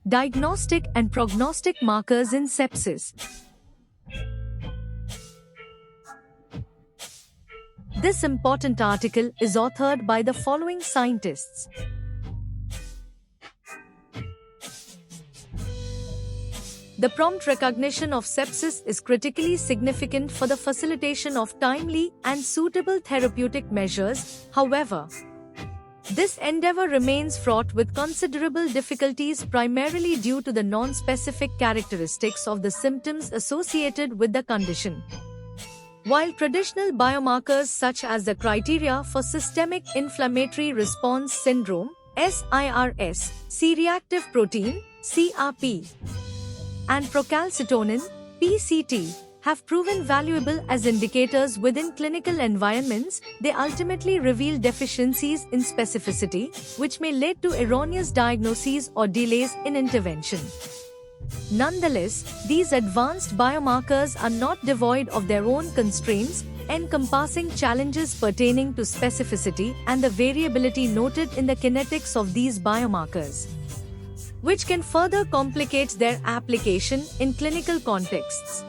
Diagnostic and prognostic markers in sepsis. This important article is authored by the following scientists. The prompt recognition of sepsis is critically significant for the facilitation of timely and suitable therapeutic measures. However, this endeavor remains fraught with considerable difficulties, primarily due to the non-specific characteristics of the symptoms associated with the condition. While traditional biomarkers such as the criteria for systemic inflammatory response syndrome (SIRS), C-reactive protein (CRP), and procalcitonin (PCT) have proven valuable as indicators within clinical environments, they ultimately reveal deficiencies in specificity, which may lead to erroneous diagnoses or delays in intervention. Nonetheless, these advanced biomarkers are not devoid of their own constraints, encompassing challenges pertaining to specificity and the variability noted in the kinetics of these biomarkers, which can further complicate their application in clinical contexts.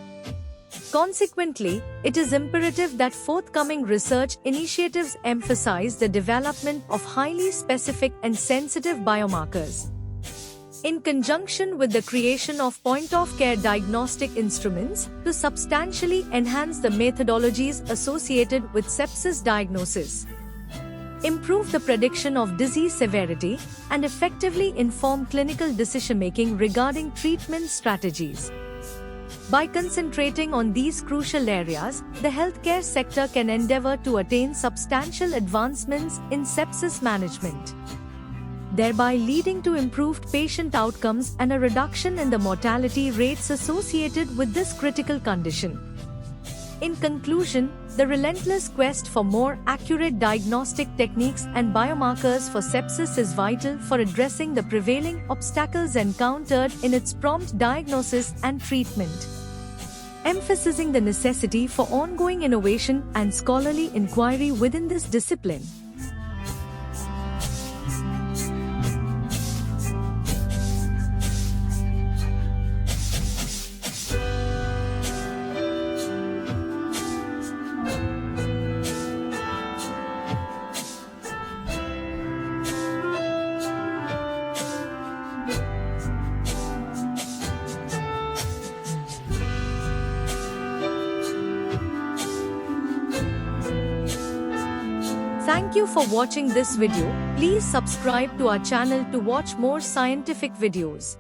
Consequently, it is imperative that forthcoming research initiatives emphasize the development of highly specific and sensitive biomarkers, in conjunction with the creation of point-of-care diagnostic instruments, to substantially enhance the methodologies associated with sepsis diagnosis, improve the prediction of disease severity, and effectively inform clinical decision-making regarding treatment strategies. By concentrating on these crucial areas, the healthcare sector can endeavor to attain substantial advancements in sepsis management, thereby leading to improved patient outcomes and a reduction in the mortality rates associated with this critical condition. In conclusion, the relentless quest for more accurate diagnostic techniques and biomarkers for sepsis is vital for addressing the prevailing obstacles encountered in its prompt diagnosis and treatment, emphasizing the necessity for ongoing innovation and scholarly inquiry within this discipline. Thank you for watching this video. Please subscribe to our channel to watch more scientific videos.